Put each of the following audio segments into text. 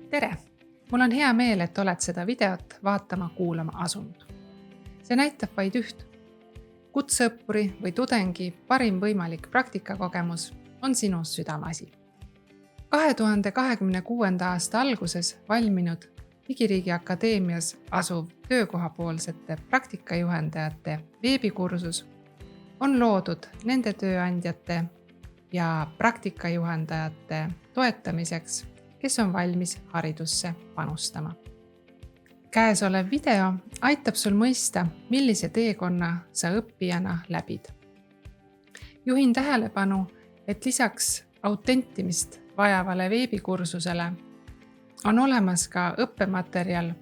Tere! Mul on hea meel, et oled seda videot vaatama-kuulama asunud. See näitab vaid üht. Kutseõppuri või tudengi parim võimalik praktikakogemus on sinu südameasi. 2026. aasta alguses valminud Digiriigi Akadeemias asuv töökohapoolsete praktikajuhendajate veebikursus on loodud nende tööandjate ja praktikajuhendajate toetamiseks, kes on valmis haridusse panustama. Käesolev video aitab sul mõista, millise teekonna sa õppijana läbid. Juhin tähelepanu, et lisaks autentimist vajavale veebikursusele on olemas ka õppematerjal,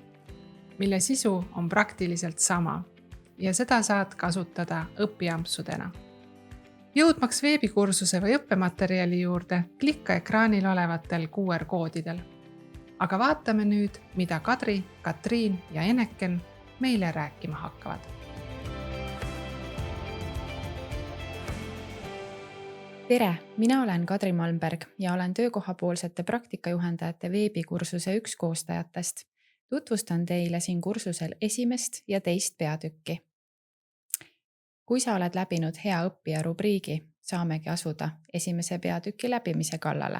mille sisu on praktiliselt sama ja seda saad kasutada õpiampsudena. Jõudmaks veebikursuse või õppematerjali juurde, klikka ekraanil olevatel QR-koodidel. Aga vaatame nüüd, mida Kadri, Katriin ja Eneken meile rääkima hakkavad. Tere, mina olen Kadri Malmberg ja olen töökohapoolsete praktikajuhendajate veebikursuse üks koostajatest. Tutvustan teile siin kursusel esimest ja teist peatükki. Kui sa oled läbinud hea õppija rubriigi, saamegi asuda esimese peatüki läbimise kallale.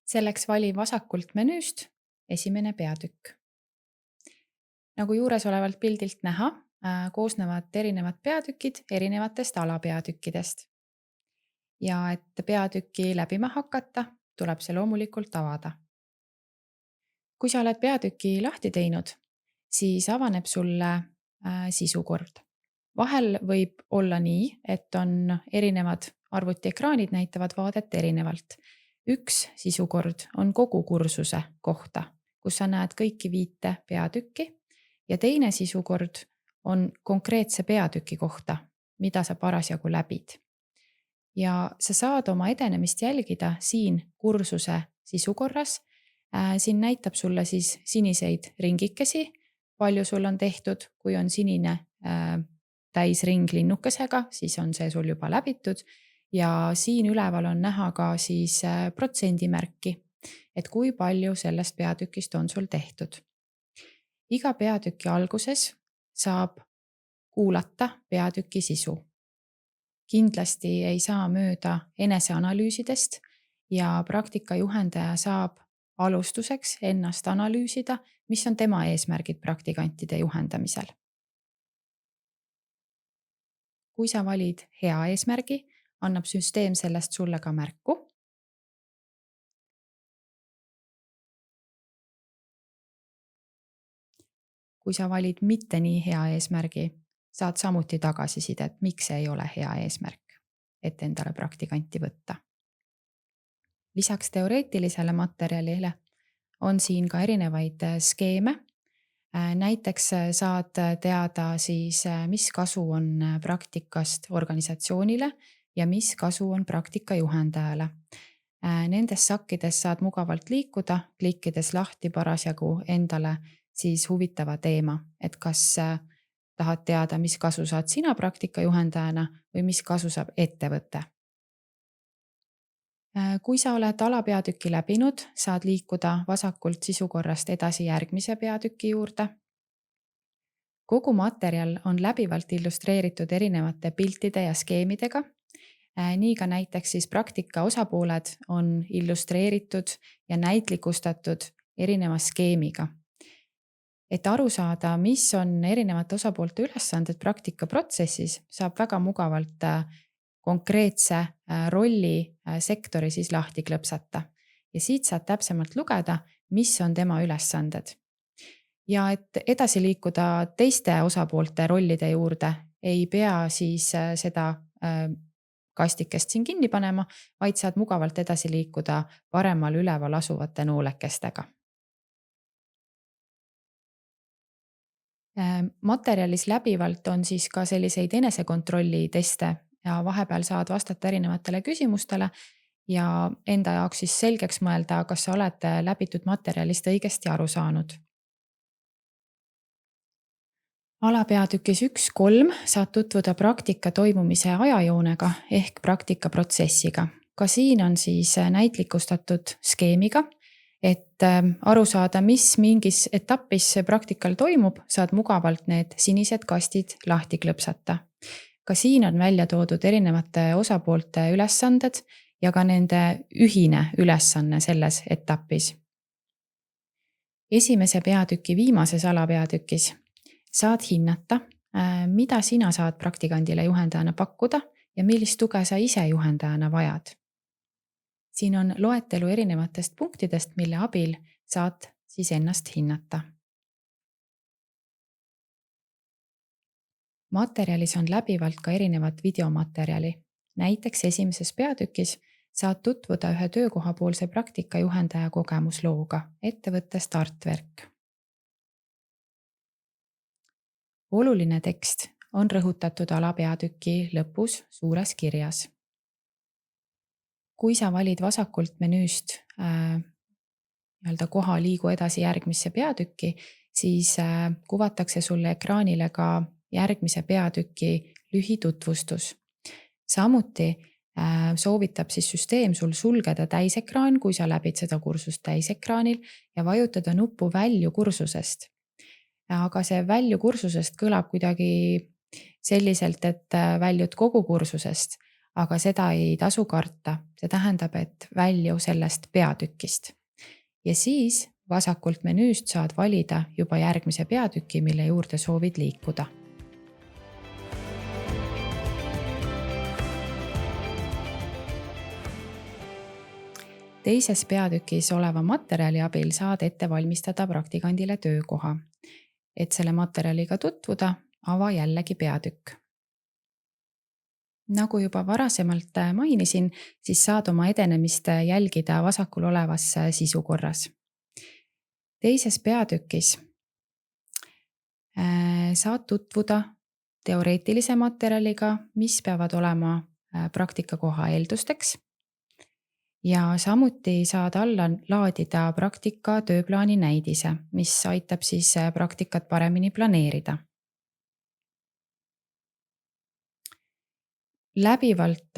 Selleks vali vasakult menüüst esimene peatükk. Nagu juures olevalt pildilt näha, koosnevad erinevad peatükid erinevatest alapeatükkidest. Ja et peatüki läbima hakata, tuleb see loomulikult avada. Kui sa oled peatüki lahti teinud, siis avaneb sulle sisukord. Vahel võib olla nii, et on erinevad arvutiekraanid näitavad vaadet erinevalt. Üks sisukord on kogu kursuse kohta, kus sa näed kõiki 5 peatükki ja teine sisukord on konkreetse peatüki kohta, mida sa parasjagu läbid. Ja sa saad oma edenemist jälgida siin kursuse sisukorras. Siin näitab sulle siis siniseid ringikesi, palju sul on tehtud, kui on sinine täisring linnukesega, siis on see sul juba läbitud ja siin üleval on näha ka siis protsendimärki, et kui palju sellest peatükist on sul tehtud. Iga peatüki alguses saab kuulata peatüki sisu. Kindlasti ei saa mööda eneseanalüüsidest ja praktikajuhendaja saab alustuseks ennast analüüsida, mis on tema eesmärgid praktikantide juhendamisel. Kui sa valid hea eesmärgi, annab süsteem sellest sulle ka märku. Kui sa valid mitte nii hea eesmärgi, saad samuti tagasisidet, miks see ei ole hea eesmärk, et endale praktikanti võtta. Lisaks teoreetilisele materjalile on siin ka erinevaid skeeme. Näiteks saad teada siis, mis kasu on praktikast organisatsioonile ja mis kasu on praktikajuhendajale. Nendes sakkides saad mugavalt liikuda, klikkides lahti parasjagu endale siis huvitava teema, et kas tahad teada, mis kasu saad sina praktikajuhendajana või mis kasu saab ettevõte. Kui sa oled alapeatüki läbinud, saad liikuda vasakult sisukorrast edasi järgmise peatüki juurde. Kogu materjal on läbivalt illustreeritud erinevate piltide ja skeemidega. Nii ka näiteks siis praktika osapooled on illustreeritud ja näitlikustatud erineva skeemiga. Et aru saada, mis on erinevate osapoolte ülesanded praktikaprotsessis, saab väga mugavalt konkreetse rolli sektori siis lahti klõpsata. Ja siit saad täpsemalt lugeda, mis on tema ülesanded. Ja et edasi liikuda teiste osapoolte rollide juurde, ei pea siis seda kastikest siin kinni panema, vaid saad mugavalt edasi liikuda paremal üleval asuvate noolekestega. Materjalis läbivalt on siis ka selliseid enesekontrolli teste ja vahepeal saad vastata erinevatele küsimustele ja enda jaoks siis selgeks mõelda, kas sa oled läbitud materjalist õigesti aru saanud. Alapeatükis 1.3 saad tutvuda praktika toimumise ajajoonega ehk praktikaprotsessiga. Ka siin on siis näitlikustatud skeemiga, aru saada, mis mingis etapis praktikal toimub, saad mugavalt need sinised kastid lahti klõpsata. Ka siin on välja toodud erinevate osapoolte ülesanded ja ka nende ühine ülesanne selles etapis. Esimese peatüki viimases alapeatükis saad hinnata, mida sina saad praktikandile juhendajana pakkuda ja millist tuge sa ise juhendajana vajad. Siin on loetelu erinevatest punktidest, mille abil saad siis ennast hinnata. Materjalis on läbivalt ka erinevat videomaterjali. Näiteks esimeses peatükis saad tutvuda ühe töökohapoolse praktikajuhendaja kogemuslooga ettevõtte Startwerk. Oluline tekst on rõhutatud alapeatüki lõpus suures kirjas. Kui sa valid vasakult menüüst koha liigu edasi järgmisse peatükki, siis kuvatakse sulle ekraanile ka järgmise peatüki lühitutvustus. Samuti soovitab siis süsteem sul sulgeda täisekraan, kui sa läbid seda kursust täisekraanil ja vajutada nuppu välju kursusest. Aga see välju kursusest kõlab kuidagi selliselt, et väljud kogu kursusest, aga seda ei tasu karta. See tähendab, et välju sellest peatükist. Ja siis vasakult menüüst saad valida juba järgmise peatüki, mille juurde soovid liikuda. Teises peatükis oleva materjali abil saad ette valmistada praktikandile töökoha. Et selle materjaliga tutvuda, ava jällegi peatükk. Nagu juba varasemalt mainisin, siis saad oma edenemist jälgida vasakul olevas sisukorras. Teises peatükis saad tutvuda teoreetilise materjaliga, mis peavad olema praktikakoha eeldusteks. Ja samuti saad alla laadida praktika tööplaani näidise, mis aitab siis praktikat paremini planeerida. Läbivalt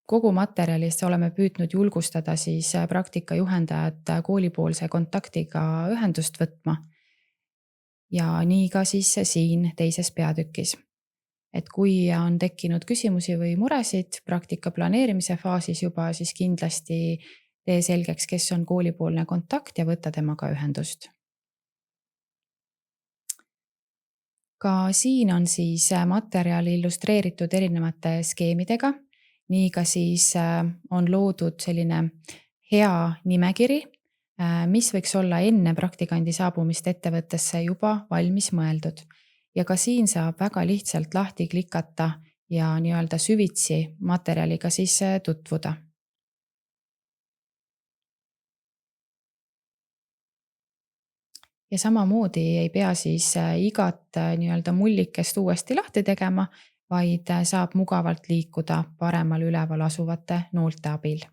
kogu materjalis oleme püüdnud julgustada siis praktikajuhendajat koolipoolse kontaktiga ühendust võtma. Ja nii ka siis siin teises peatükis. Et kui on tekkinud küsimusi või muresid praktika planeerimise faasis juba, siis kindlasti tee selgeks, kes on koolipoolne kontakt ja võta temaga ühendust. Ka siin on siis materjal illustreeritud erinevate skeemidega, nii ka siis on loodud selline hea nimekiri, mis võiks olla enne praktikandi saabumist ettevõttesse juba valmis mõeldud. Ja ka siin saab väga lihtsalt lahti klikata ja nii-öelda süvitsi materjaliga siis tutvuda. Ja samamoodi ei pea siis igat nii-öelda mullikest uuesti lahti tegema, vaid saab mugavalt liikuda paremal üleval asuvate noolte abil.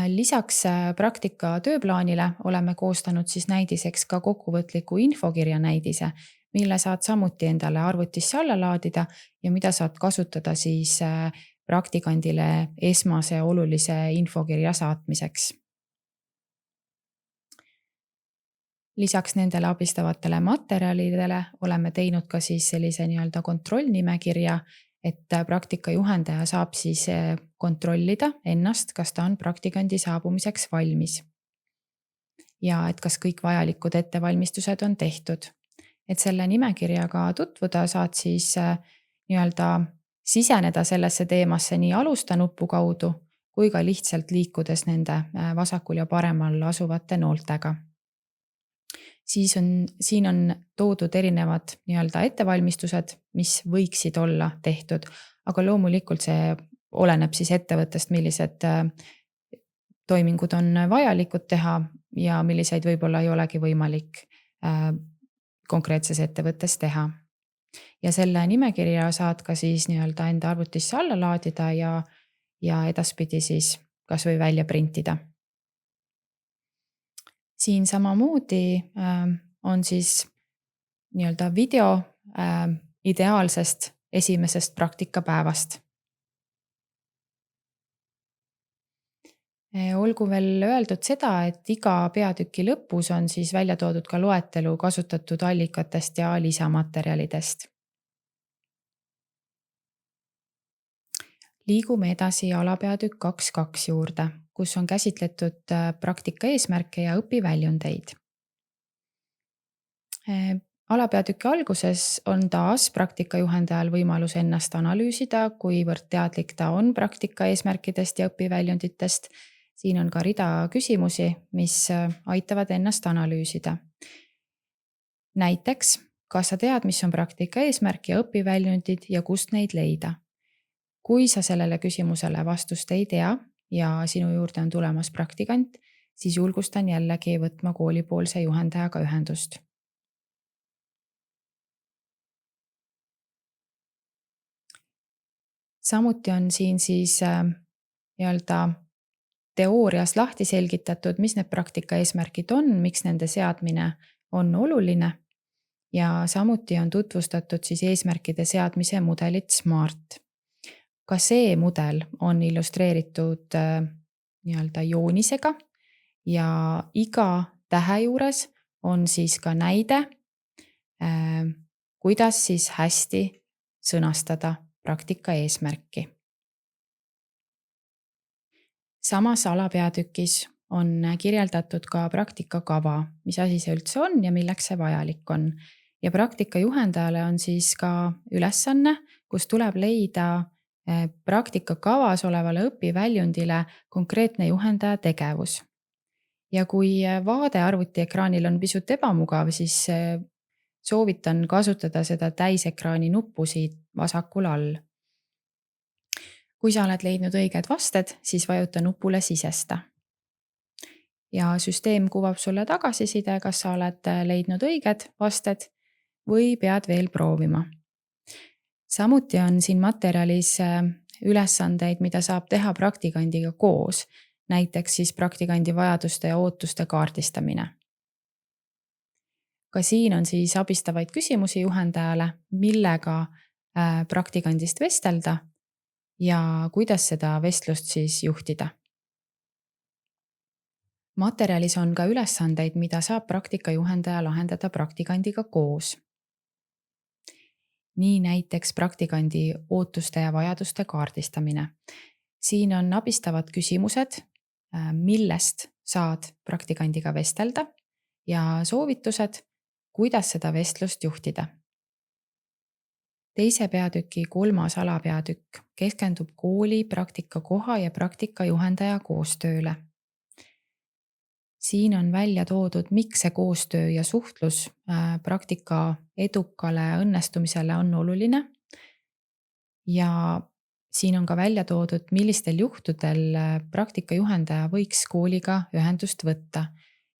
Lisaks praktika tööplaanile oleme koostanud siis näidiseks ka kokkuvõtliku infokirja näidise, mille saad samuti endale arvutisse alla laadida ja mida saad kasutada siis praktikandile esmase olulise infokirja saatmiseks. Lisaks nendele abistavatele materjalidele oleme teinud ka siis sellise nii-öelda kontrollnimekirja, et praktikajuhendaja saab siis kontrollida ennast, kas ta on praktikandi saabumiseks valmis. Ja et kas kõik vajalikud ettevalmistused on tehtud. Et selle nimekirjaga tutvuda saad siis nii-öelda siseneda sellesse teemasse nii alusta nupu kaudu, kui ka lihtsalt liikudes nende vasakul ja paremal asuvate nooltega. Siin on toodud erinevad nii-öelda ettevalmistused, mis võiksid olla tehtud, aga loomulikult see oleneb siis ettevõttest, millised toimingud on vajalikud teha ja milliseid võib-olla ei olegi võimalik konkreetses ettevõttes teha. Ja selle nimekirja saad ka siis nii-öelda enda arvutisse alla laadida ja edaspidi siis kas või välja printida. Siin samamoodi on siis nii-öelda video ideaalsest esimesest praktikapäevast. Olgu veel öeldud seda, et iga peatüki lõpus on siis välja toodud ka loetelu kasutatud allikatest ja lisamaterjalidest. Liigume edasi alapeatükk 2.2 juurde, kus on käsitletud praktika eesmärke ja õpiväljundeid. Alapeatüki alguses on taas praktika juhendajal võimalus ennast analüüsida, kuivõrd teadlik ta on praktika eesmärkidest ja õpiväljunditest. Siin on ka rida küsimusi, mis aitavad ennast analüüsida. Näiteks, kas sa tead, mis on praktika eesmärk ja õpiväljundid ja kust neid leida? Kui sa sellele küsimusele vastust ei tea ja sinu juurde on tulemas praktikant, siis julgustan jällegi võtma koolipoolse juhendajaga ühendust. Samuti on siin siis teoorias lahti selgitatud, mis need praktika eesmärgid on, miks nende seadmine on oluline ja samuti on tutvustatud siis eesmärkide seadmise mudelit SMART. Ka see mudel on illustreeritud joonisega ja iga tähe juures on siis ka näide, kuidas siis hästi sõnastada praktika eesmärki. Samas alapeatükis on kirjeldatud ka praktikakava, mis asi see üldse on ja milleks see vajalik on. Ja praktika juhendajale on siis ka ülesanne, kus tuleb leida praktikakavas olevale õpiväljundile konkreetne juhendaja tegevus. Ja kui vaade arvutiekraanil on pisut ebamugav, siis soovitan kasutada seda täisekraani nuppu siit vasakul all. Kui sa oled leidnud õiged vasted, siis vajuta nupule sisesta. Ja süsteem kuvab sulle tagasiside, kas sa oled leidnud õiged vasted või pead veel proovima. Samuti on siin materjalis ülesandeid, mida saab teha praktikandiga koos, näiteks siis praktikandi vajaduste ja ootuste kaardistamine. Ka siin on siis abistavaid küsimusi juhendajale, millega praktikandist vestelda ja kuidas seda vestlust siis juhtida. Materjalis on ka ülesandeid, mida saab praktika juhendaja lahendada praktikandiga koos. Nii näiteks praktikandi ootuste ja vajaduste kaardistamine. Siin on abistavad küsimused, millest saad praktikandiga vestelda ja soovitused, kuidas seda vestlust juhtida. Teise peatüki 3. alapeatükk keskendub kooli praktikakoha ja praktika juhendaja koostööle. Siin on välja toodud, miks see koostöö ja suhtlus praktika edukale õnnestumisele on oluline. Ja siin on ka välja toodud, millistel juhtudel praktika juhendaja võiks kooliga ühendust võtta.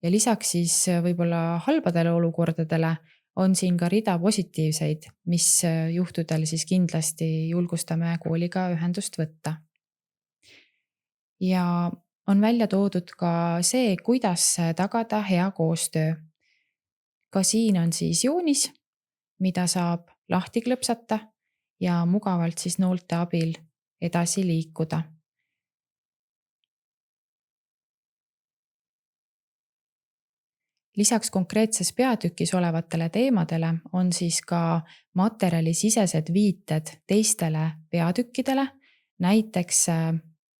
Ja lisaks siis võib-olla halbadele olukordadele on siin ka rida positiivseid, mis juhtudel siis kindlasti julgustame kooliga ühendust võtta. Ja on välja toodud ka see, kuidas tagada hea koostöö. Ka siin on siis joonis, mida saab lahti klõpsata ja mugavalt siis noolte abil edasi liikuda. Lisaks konkreetses peatükis olevatele teemadele on siis ka materjalisisesed viited teistele peatükkidele, näiteks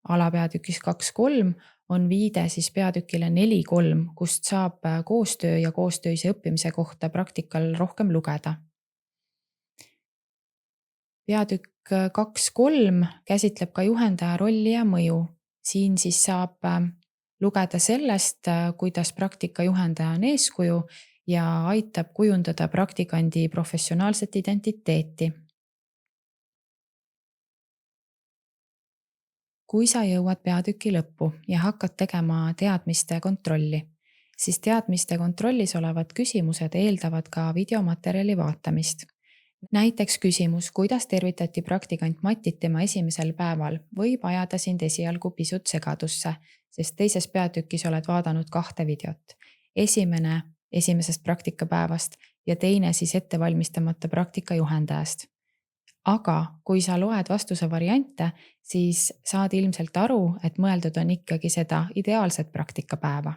alapeatükis 2.3 on viide siis peatükile 4.3, kust saab koostöö ja koostöise õppimise kohta praktikal rohkem lugeda. Peatükk 2.3 käsitleb ka juhendaja rolli ja mõju. Siin siis saab lugeda sellest, kuidas praktika juhendaja on eeskuju ja aitab kujundada praktikandi professionaalset identiteeti. Kui sa jõuad peatüki lõppu ja hakkad tegema teadmiste kontrolli, siis teadmiste kontrollis olevad küsimused eeldavad ka videomaterjali vaatamist. Näiteks küsimus, kuidas tervitati praktikant Matit tema esimesel päeval, võib ajada sind esialgu pisut segadusse, sest teises peatükis oled vaadanud 2 videot. Esimene esimesest praktikapäevast ja teine siis ettevalmistamata praktika juhendajast. Aga kui sa loed vastuse variante, siis saad ilmselt aru, et mõeldud on ikkagi seda ideaalset praktikapäeva.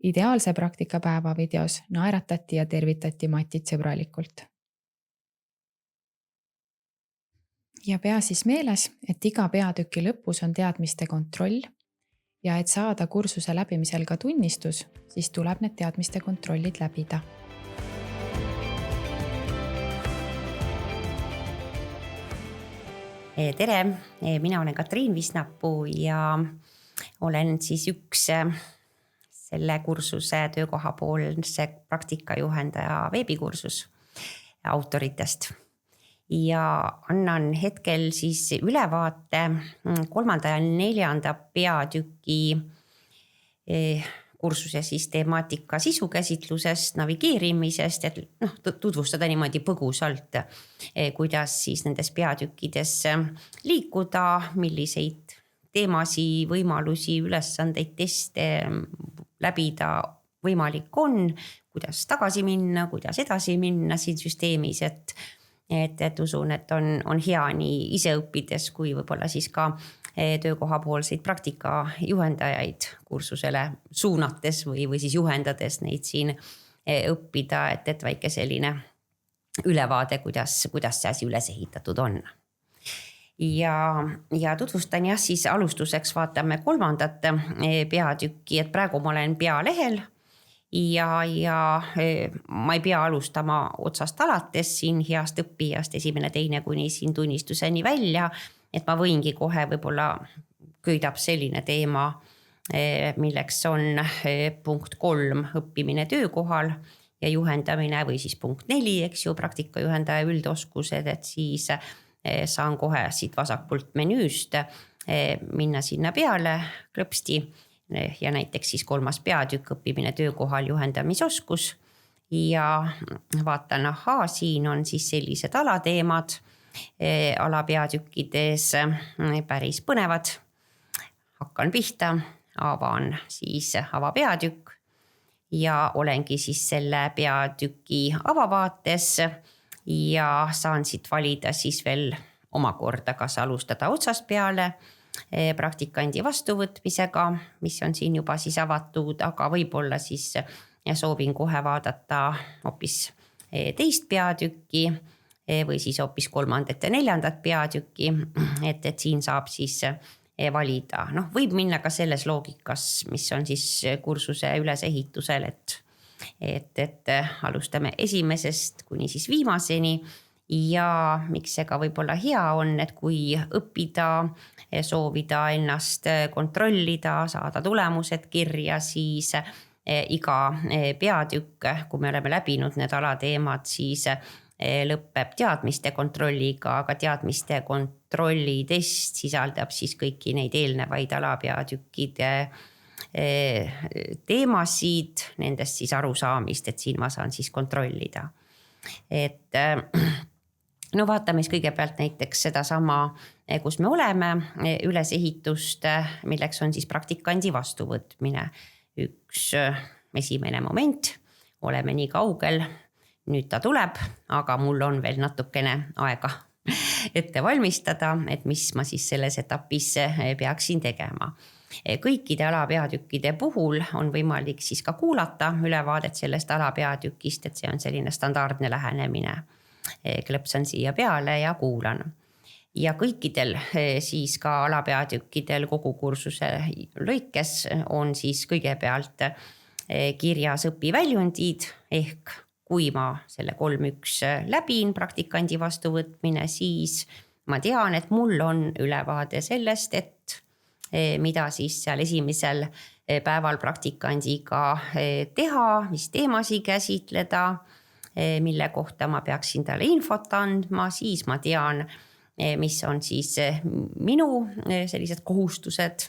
Ideaalse praktikapäeva videos naeratati ja tervitati Matit sõbralikult. Ja pea siis meeles, et iga peatüki lõpus on teadmiste kontroll ja et saada kursuse läbimisel ka tunnistus, siis tuleb need teadmiste kontrollid läbida. Tere, mina olen Katriin Visnapuu ja olen siis üks selle kursuse töökohapoolse praktikajuhendaja veebikursus autoritest. Ja annan hetkel siis ülevaate 3. ja 4. peatüki kursuse siis temaatika sisukäsitlusest, navigeerimisest, et tutvustada niimoodi põgusalt, kuidas siis nendes peatükkides liikuda, milliseid teemasi, võimalusi, ülesandeid, teste läbida võimalik on, kuidas tagasi minna, kuidas edasi minna siin süsteemis, et usun, et on hea nii ise õppides kui võib-olla siis ka töökohapoolseid praktikajuhendajaid kursusele suunates või siis juhendades neid siin õppida, et väike selline ülevaade, kuidas see asi üles ehitatud on. Ja tutvustan siis alustuseks vaatame 3. peatükki, et praegu ma olen pealehel ja ma ei pea alustama otsast alates siin heast õppijast 1., 2. kuni siin tunnistuseni välja, et ma võingi kohe võib-olla köidab selline teema, milleks on punkt 3 õppimine töökohal ja juhendamine või siis punkt 4, eks ju, praktikajuhendaja üldoskused, et siis saan kohe siit vasakpoolt menüüst minna sinna peale klõpsti ja näiteks siis 3. peatükk õppimine töökohal juhendamisoskus ja vaatan, siin on siis sellised alateemad alapeatükkides päris põnevad. Hakkan pihta, avan siis avapeatükk ja olengi siis selle peatüki avavaates ja saan siit valida siis veel omakorda, kas alustada otsast peale praktikandi vastuvõtmisega, mis on siin juba siis avatud, aga võib-olla siis soovin kohe vaadata hoopis teist peatükki või siis hoopis 3. ja 4. peatükki, et siin saab siis valida. Võib minna ka selles loogikas, mis on siis kursuse ülesehitusel, et alustame esimesest kuni siis viimaseni ja miks see ka võib-olla hea on, et kui õppida, soovida ennast kontrollida, saada tulemused kirja, siis iga peatükk, kui me oleme läbinud need alateemad, siis lõpeb teadmiste kontrolliga, aga teadmiste kontrolli test sisaldab siis kõiki neid eelnevaid alapeatükkide teemasid, nendest siis arusaamist, et siin ma saan siis kontrollida. Vaatame siis kõigepealt näiteks seda sama, kus me oleme, ülesehitust, milleks on siis praktikandi vastuvõtmine. Üks esimene moment, oleme nii kaugel, nüüd ta tuleb, aga mul on veel natukene aega ette valmistada, et mis ma siis selles etapis peaksin tegema. Kõikide alapeatükkide puhul on võimalik siis ka kuulata ülevaadet sellest alapeatükist, et see on selline standardne lähenemine. Klõpsan siia peale ja kuulan. Ja kõikidel siis ka alapeatükkidel kogu kursuse lõikes on siis kõigepealt kirjas õpiväljundid ehk kui ma selle 3.1 läbin praktikandi vastuvõtmine, siis ma tean, et mul on ülevaade sellest, et mida siis seal esimesel päeval praktikandiga teha, mis teemasid käsitleda, mille kohta ma peaksin talle infot andma, siis ma tean, mis on siis minu sellised kohustused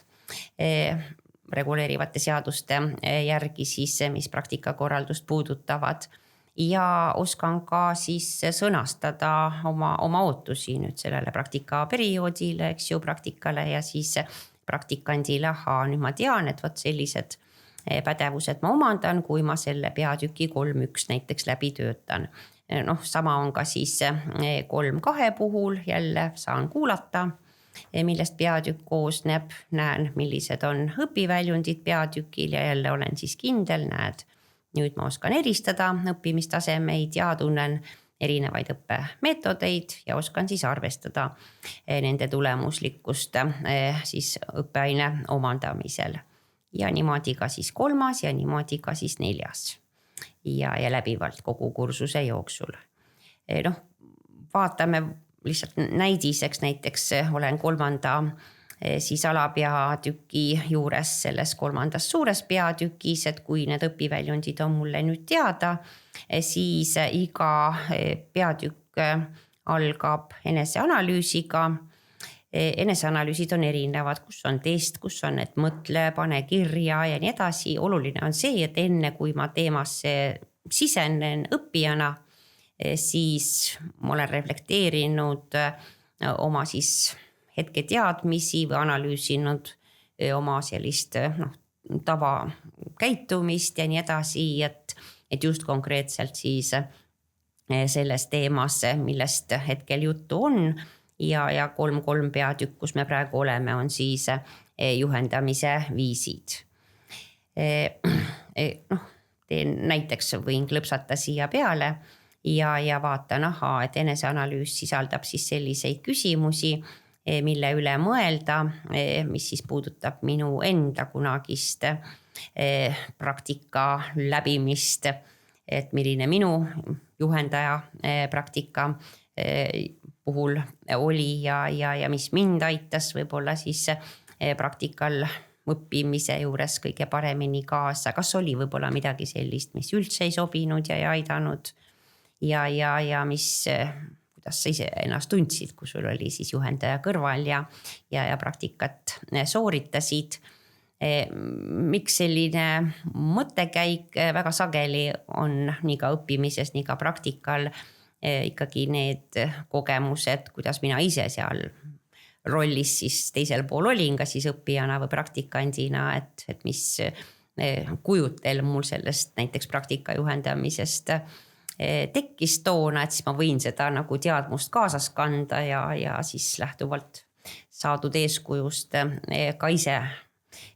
reguleerivate seaduste järgi siis, mis praktikakorraldust puudutavad. Ja oskan ka siis sõnastada oma ootusi nüüd sellele praktikaperioodile, eks ju, praktikale ja siis praktikandile, nüüd ma tean, et sellised pädevused ma omandan, kui ma selle peatüki 3.1 näiteks läbi töötan. Noh, sama on ka siis 3.2 puhul, jälle saan kuulata, millest peatükk koosneb, näen, millised on õpiväljundid peatükil ja jälle olen siis kindel, näed, nüüd ma oskan eristada õppimistasemeid ja tunnen erinevaid õppemeetodeid ja oskan siis arvestada nende tulemuslikkust siis õppeaine omandamisel. Ja niimoodi ka siis 3. ja niimoodi ka siis 4. ja läbivalt kogu kursuse jooksul. Noh, vaatame lihtsalt näidiseks, näiteks olen 3. siis alapeatüki juures selles 3. suures peatükis, et kui need õpiväljundid on mulle nüüd teada, siis iga peatükk algab eneseanalüüsiga. Eneseanalüüsid on erinevad, kus on test, kus on, et mõtle, pane kirja ja nii edasi. Oluline on see, et enne kui ma teemasse sisenen õppijana, siis ma olen reflekteerinud oma siis hetke teadmisi või analüüsinud oma sellist tavakäitumist ja nii edasi, et just konkreetselt siis selles teemas, millest hetkel juttu on. Ja 3.3 peatükk, kus me praegu oleme, on siis juhendamise viisid. Teen näiteks, võin klõpsata siia peale ja vaatan, et eneseanalüüs sisaldab siis selliseid küsimusi, mille üle mõelda, mis siis puudutab minu enda kunagist praktika läbimist, et milline minu juhendaja praktika puhul oli ja mis mind aitas võib-olla siis praktikal õppimise juures kõige paremini kaasa. Kas oli võib-olla midagi sellist, mis üldse ei sobinud ja ei aidanud ja mis, kuidas sa ise ennast tundsid, kui sul oli siis juhendaja kõrval ja praktikat sooritasid. Miks selline mõttekäik väga sageli on nii ka õppimises, nii ka praktikal ikkagi need kogemused, kuidas mina ise seal rollis siis teisel pool olin, ka siis õppijana või praktikandina, et mis kujutel mul sellest näiteks praktika juhendamisest tekkis toona, et siis ma võin seda nagu teadmust kaasas kanda ja siis lähtuvalt saadud eeskujust ka ise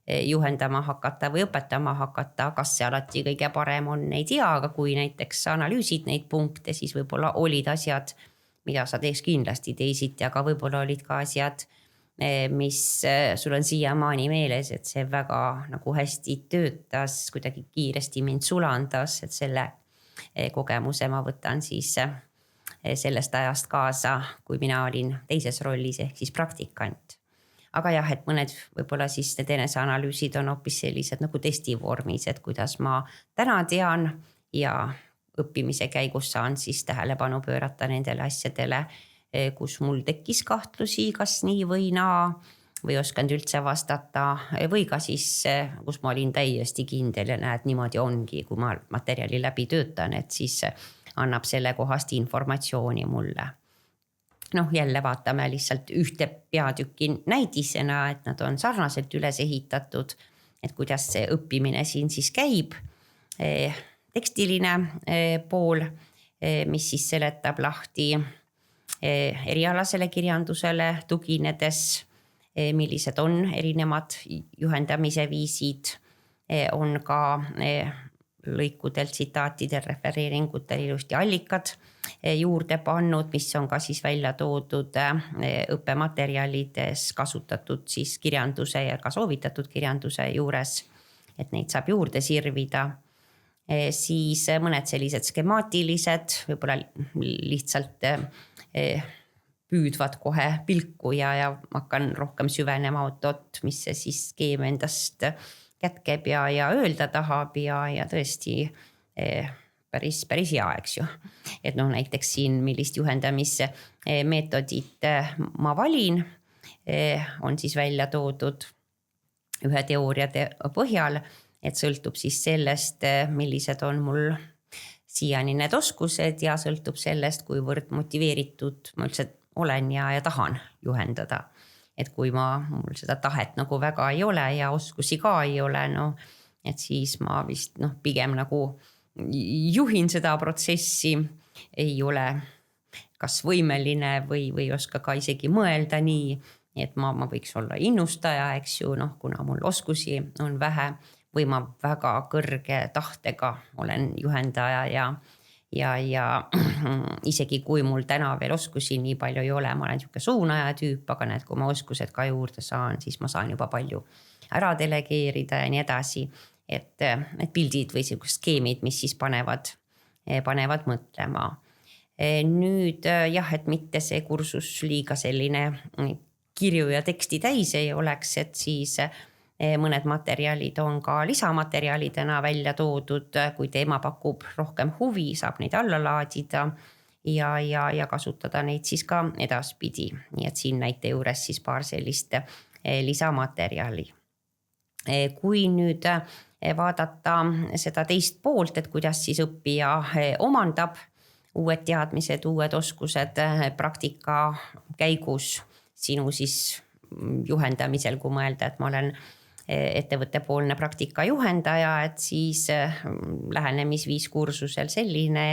juhendama hakata või õpetama hakata. Kas see alati kõige parem on, ei tea, aga kui näiteks analüüsid neid punkte, siis võib-olla olid asjad, mida sa teeks kindlasti teisiti, aga võib-olla olid ka asjad, mis sul on siiamaani meeles, et see väga nagu hästi töötas, kuidagi kiiresti mind sulandas, et selle kogemuse ma võtan siis sellest ajast kaasa, kui mina olin teises rollis ehk siis praktikant. Aga jah, et mõned võib-olla siis need eneseanalüüsid on hoopis sellised nagu testivormis, et kuidas ma täna tean ja õppimise käigus saan siis tähelepanu pöörata nendele asjadele, kus mul tekkis kahtlusi, kas nii või naa, või oskanud üldse vastata, või ka siis, kus ma olin täiesti kindel ja näed, niimoodi ongi, kui ma materjali läbi töötan, et siis annab selle kohast informatsiooni mulle. Noh, jälle vaatame lihtsalt ühte peatüki näidisena, et nad on sarnaselt üles ehitatud, et kuidas see õppimine siin siis käib. Tekstiline pool, mis siis seletab lahti erialasele kirjandusele tuginedes, millised on erinevad juhendamise viisid, on ka lõikudel, tsitaatidel, refereeringutel ilusti allikad juurde pannud, mis on ka siis välja toodud õppematerjalides kasutatud siis kirjanduse ja ka soovitatud kirjanduse juures, et neid saab juurde sirvida. Siis mõned sellised skemaatilised, võib-olla lihtsalt püüdvad kohe pilku ja hakkan rohkem süvenema, mis see siis skeem endast kätkeb ja öelda tahab ja tõesti päris hea, eks ju. Et näiteks siin, millist juhendamismeetodit ma valin, on siis välja toodud ühe teooriade põhjal, et sõltub siis sellest, millised on mul siiani need oskused ja sõltub sellest, kuivõrd motiveeritud ma üldse olen ja tahan juhendada. Et kui mul seda tahet nagu väga ei ole ja oskusi ka ei ole, et siis ma vist pigem nagu juhin seda protsessi, ei ole kas võimeline või oska ka isegi mõelda nii, et ma võiks olla innustaja, eks ju, kuna mul oskusi on vähe või ma väga kõrge tahtega olen juhendaja ja isegi kui mul täna veel oskusi nii palju ei ole, ma olen niisugune suunaja tüüp, aga näed, kui ma oskused ka juurde saan, siis ma saan juba palju ära delegeerida ja nii edasi, et pildid või sellised skeemid, mis siis panevad mõtlema. Nüüd jah, et mitte see kursus liiga selline kirju ja teksti täis ei oleks, et siis mõned materjalid on ka lisamaterjalidena välja toodud, kui teema pakub rohkem huvi, saab neid alla laadida ja kasutada neid siis ka edaspidi. Nii et siin näite juures siis paar sellist lisamaterjali. Kui nüüd vaadata seda teist poolt, et kuidas siis õppija omandab uued teadmised, uued oskused praktika käigus sinu siis juhendamisel, kui mõelda, et ma olen ettevõttepoolne praktika juhendaja, et siis lähenemisviis kursusel selline,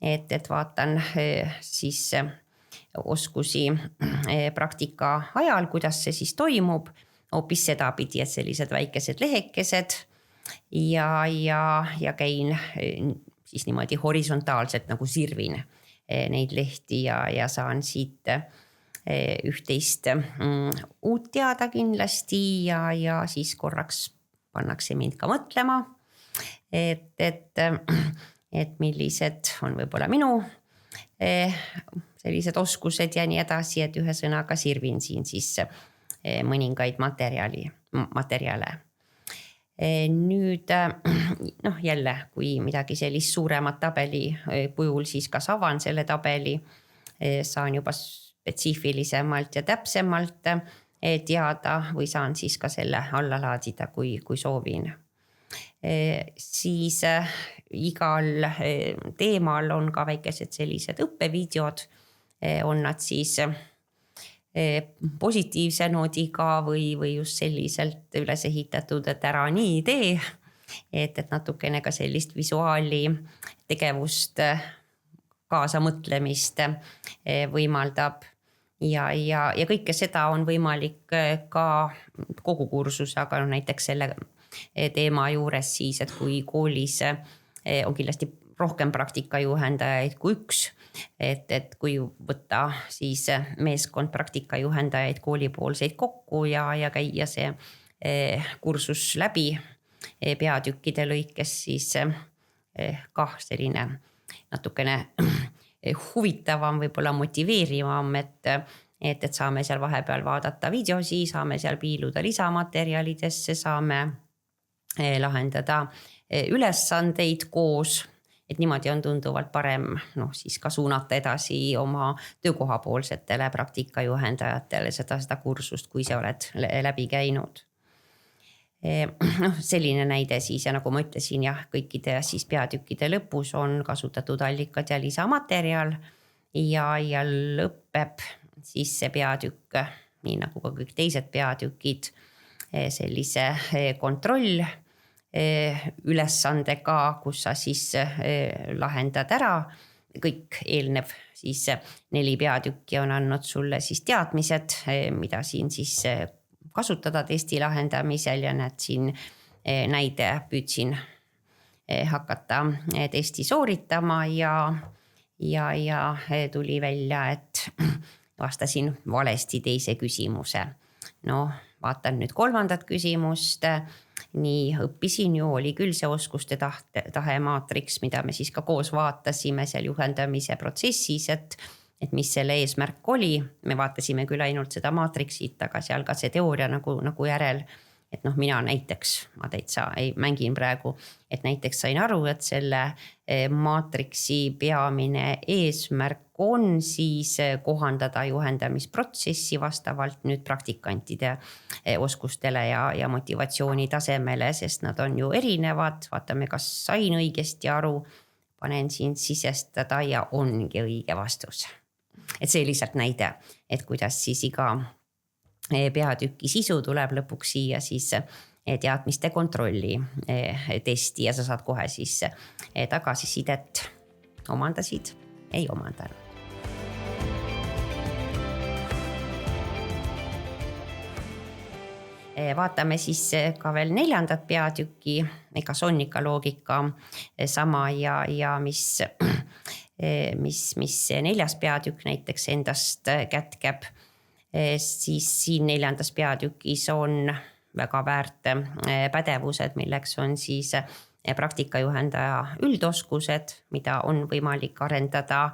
et vaatan siis oskusi praktika ajal, kuidas see siis toimub, hoopis sedapidi, et sellised väikesed lehekesed ja käin siis niimoodi horisontaalselt nagu sirvin neid lehti ja saan siit üht-teist uut teada kindlasti ja siis korraks pannakse mind ka mõtlema, et millised on võib-olla minu sellised oskused ja nii edasi, et ühesõnaga sirvin siin siis mõningaid materjale. Nüüd jälle, kui midagi sellist suuremat tabeli kujul, siis kas avan selle tabeli, saan juba spetsiifilisemalt ja täpsemalt teada või saan siis ka selle alla laadida, kui soovin. Siis igal teemal on ka väikesed sellised õppevideod, on nad siis positiivse noodiga või just selliselt üles ehitatud, et ära nii tee, et natukene ka sellist visuaali tegevust, kaasamõtlemist võimaldab ja kõike seda on võimalik ka kogu kursuse, aga näiteks selle teema juures siis, et kui koolis on kindlasti rohkem praktikajuhendajaid kui üks, et kui võtta siis meeskond praktikajuhendajaid koolipoolseid kokku ja käia see kursus läbi peatükkide lõikes, siis kah selline natukene huvitavam, võib-olla motiveerivam, et saame seal vahepeal vaadata videosi, saame seal piiluda lisamaterjalidesse, saame lahendada ülesandeid koos. Et niimoodi on tunduvalt parem siis ka suunata edasi oma töökohapoolsetele praktikajuhendajatele seda kursust, kui sa oled läbi käinud. Selline näide siis ja nagu ma ütlesin, jah, kõikide siis peatükkide lõpus on kasutatud allikad ja lisamaterjal ja lõpeb siis see peatükk, nii nagu ka kõik teised peatükid, sellise kontroll ülesandega, kus sa siis lahendad ära kõik eelnev, siis 4 peatükki on andnud sulle siis teadmised, mida siin siis kasutada testi lahendamisel ja näed siin näide, püüdsin hakata testi sooritama ja tuli välja, et vastasin valesti teise küsimuse. Vaatan nüüd 3. küsimust. Nii õppisin ju, oli küll see oskuste tahe maatriks, mida me siis ka koos vaatasime seal juhendamise protsessis, et mis selle eesmärk oli. Me vaatasime küll ainult seda maatriksit, aga seal ka see teooria nagu järel, et mina näiteks, ma täitsa mängin praegu, et näiteks sain aru, et selle maatriksi peamine eesmärk on siis kohandada juhendamisprotsessi vastavalt nüüd praktikantide oskustele ja motivatsiooni tasemele, sest nad on ju erinevad. Vaatame, kas sain õigesti aru, panen siin sisestada ja ongi õige vastus. Et see lihtsalt näide, et kuidas siis iga peatüki sisu tuleb lõpuks siia siis teadmiste kontrolli testi ja sa saad kohe siis tagasisidet, omandasid, ei omandanud. Vaatame siis ka veel 4. peatüki, kas on ikka loogika sama ja mis 4. peatükk näiteks endast kätkeb, siis siin 4. peatükis on väga väärt pädevused, milleks on siis praktikajuhendaja üldoskused, mida on võimalik arendada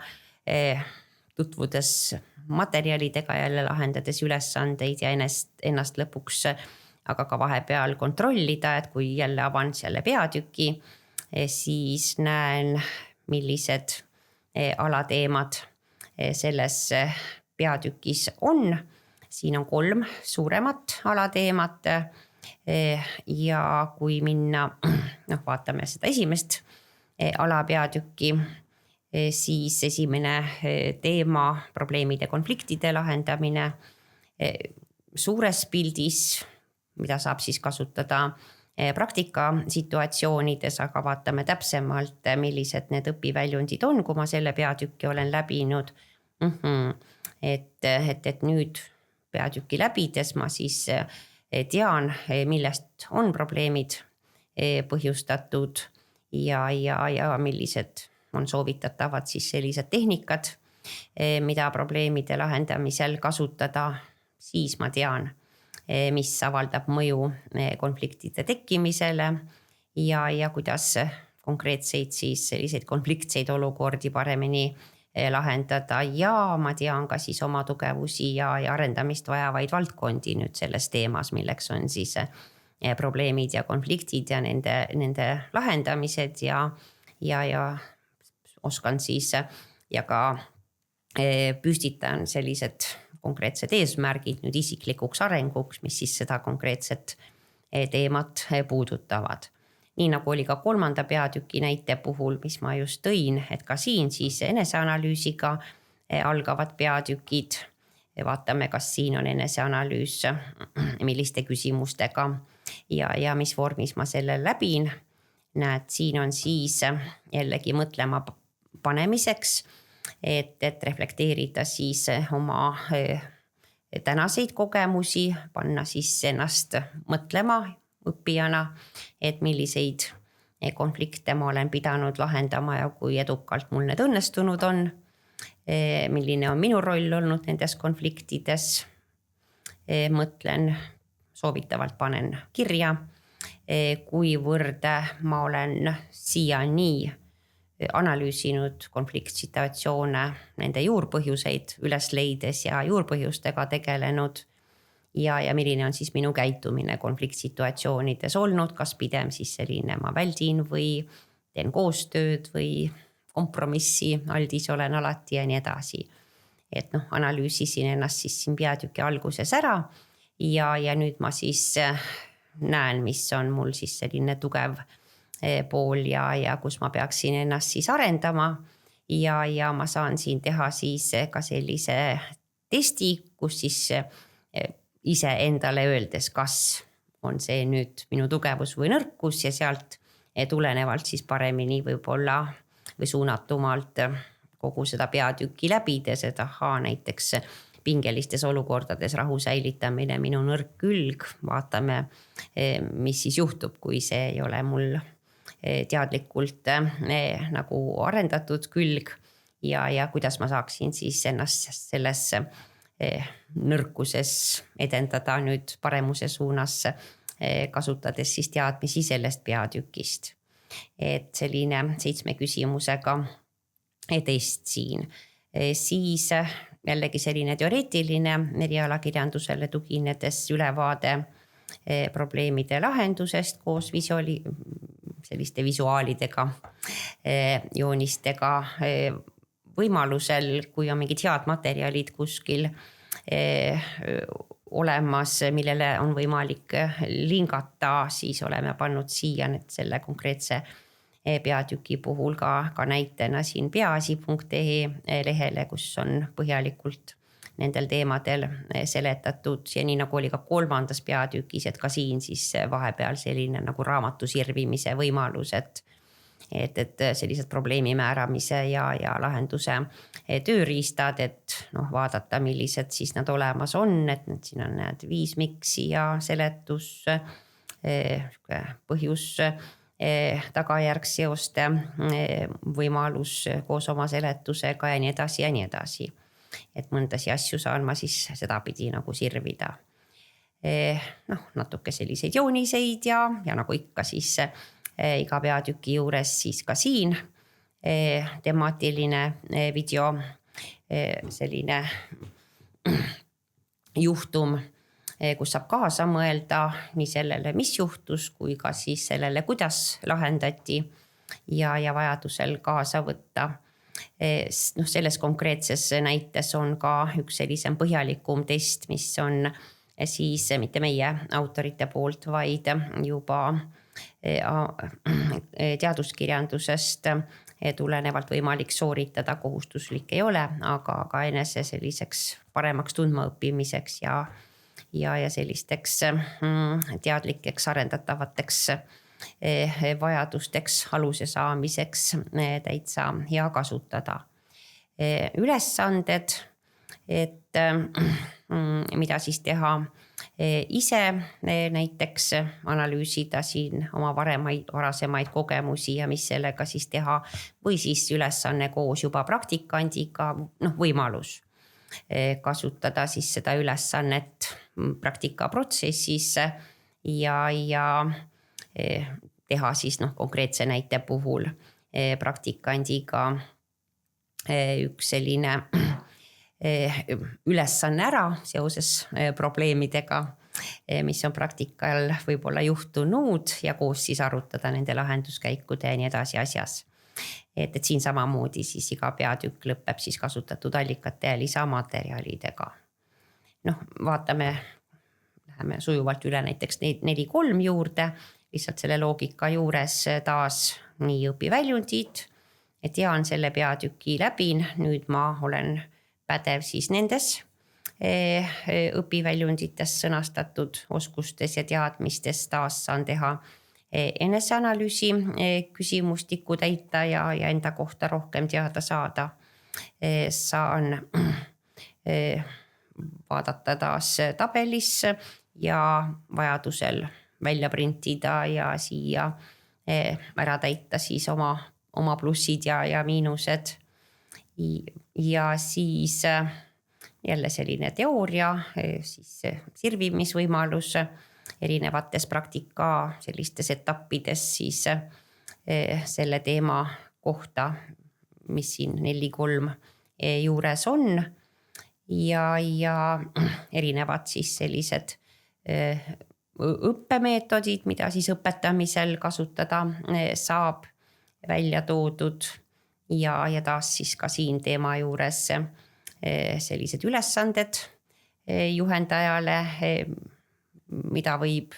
tutvudes materjalidega, jälle lahendades ülesandeid ja ennast lõpuks aga ka vahepeal kontrollida, et kui jälle avan selle peatüki, siis näen, millised alateemad selles peatükis on. Siin on 3 suuremat alateemat ja kui minna, vaatame seda esimest alapeatükki, siis esimene teema, probleemide, konfliktide lahendamine suures pildis, mida saab siis kasutada praktikasituatsioonides, aga vaatame täpsemalt, millised need õpiväljundid on, kui ma selle peatüki olen läbinud. Et nüüd peatüki läbides ma siis tean, millest on probleemid põhjustatud ja millised on soovitatavad siis sellised tehnikad, mida probleemide lahendamisel kasutada, siis ma tean, mis avaldab mõju konfliktide tekkimisele ja kuidas konkreetseid siis selliseid konfliktseid olukordi paremini lahendada ja ma tean ka siis oma tugevusi ja arendamist vajavaid valdkondi nüüd selles teemas, milleks on siis probleemid ja konfliktid ja nende lahendamised ja oskan siis ja ka püstitan sellised konkreetsed eesmärgid nüüd isiklikuks arenguks, mis siis seda konkreetset teemat puudutavad. Nii nagu oli ka 3. peatüki näite puhul, mis ma just tõin, et ka siin siis eneseanalüüsiga algavad peatükid. Vaatame, kas siin on eneseanalüüs, milliste küsimustega ja mis vormis ma selle läbin. Näed, siin on siis jällegi mõtlema panemiseks, et reflekteerida siis oma tänaseid kogemusi, panna siis ennast mõtlema õppijana, et milliseid konflikte ma olen pidanud lahendama ja kui edukalt mul need õnnestunud on, milline on minu roll olnud nendes konfliktides. Mõtlen, soovitavalt panen kirja, kuivõrd ma olen siiani analüüsinud konfliktsituatsioone, nende juurpõhjuseid üles leides ja juurpõhjustega tegelenud ja milline on siis minu käitumine konfliktsituatsioonides olnud, kas pigem siis selline ma väldin või teen koostööd või kompromissi, aldis olen alati ja nii edasi. Et analüüsisin ennast siis siin peatüki alguses ära ja nüüd ma siis näen, mis on mul siis selline tugev pool ja kus ma peaksin ennast siis arendama ja ma saan siin teha siis ka sellise testi, kus siis ise endale öeldes, kas on see nüüd minu tugevus või nõrkus ja sealt tulenevalt siis paremini võib-olla või suunatumalt kogu seda peatükki läbides, et näiteks pingelistes olukordades rahu säilitamine, minu nõrk külg, vaatame, mis siis juhtub, kui see ei ole mul teadlikult nagu arendatud külg ja kuidas ma saaksin siis ennast selles nõrkuses edendada nüüd paremuse suunas, kasutades siis teadmisi sellest peatükist. Et selline 7 küsimusega test siin. Siis jällegi selline teoreetiline erialakirjandusele tuginedes ülevaade probleemide lahendusest koos selliste visuaalidega, joonistega, võimalusel, kui on mingid head materjalid kuskil olemas, millele on võimalik linkata, siis oleme pannud siia selle konkreetse peatüki puhul ka näitena siin peaasi.ee lehele, kus on põhjalikult nendel teemadel seletatud ja nii nagu oli ka 3. peatükis, et ka siin siis vahepeal selline nagu raamatu sirvimise võimalus, et sellised probleemi määramise ja lahenduse tööriistad, et vaadata, millised siis nad olemas on, et siin on need 5 miksi ja seletus, põhjus, tagajärgseoste võimalus koos oma seletusega ja nii edasi ja nii edasi. Et mõndasi asju saan ma siis sedapidi nagu sirvida. Natuke selliseid jooniseid ja nagu ikka siis iga peatüki juures siis ka siin temaatiline video, selline juhtum, kus saab kaasa mõelda nii sellele, mis juhtus, kui ka siis sellele, kuidas lahendati ja vajadusel kaasa võtta. Selles konkreetses näites on ka üks sellisem põhjalikum test, mis on siis mitte meie autorite poolt, vaid juba teaduskirjandusest tulenevalt võimalik sooritada, kohustuslik ei ole, aga enese selliseks paremaks tundmaõppimiseks ja sellisteks teadlikeks arendatavateks vajadusteks aluse saamiseks täitsa hea kasutada. Ülesanded, et mida siis teha ise, näiteks analüüsida siin oma varasemaid kogemusi ja mis sellega siis teha või siis ülesanne koos juba praktikandiga, võimalus kasutada siis seda ülesannet praktikaprotsessis ja teha siis konkreetse näite puhul praktikandiga üks selline ülesanne ära seoses probleemidega, mis on praktikal võib-olla juhtunud ja koos siis arutada nende lahenduskäikude ja nii edasi asjas. Et siin samamoodi siis iga peatükk lõpeb siis kasutatud allikate ja lisamaterjalidega. Läheme sujuvalt üle näiteks 4.3 juurde, lihtsalt selle loogika juures taas nii õpiväljundid, et tean selle peatüki läbin, nüüd ma olen pädev siis nendes õpiväljundites sõnastatud oskustes ja teadmistes, taas saan teha eneseanalüüsi, küsimustikku täita ja enda kohta rohkem teada saada. Saan vaadata taas tabelisse ja vajadusel välja printida ja siia ära täita siis oma plussid ja miinused. Ja siis jälle selline teooria, siis sirvimisvõimalus erinevates praktika sellistes etappides siis selle teema kohta, mis siin 4.3 juures on ja erinevad siis sellised õppemeetodid, mida siis õpetamisel kasutada saab, välja toodud ja taas siis ka siin teema juures sellised ülesanded juhendajale, mida võib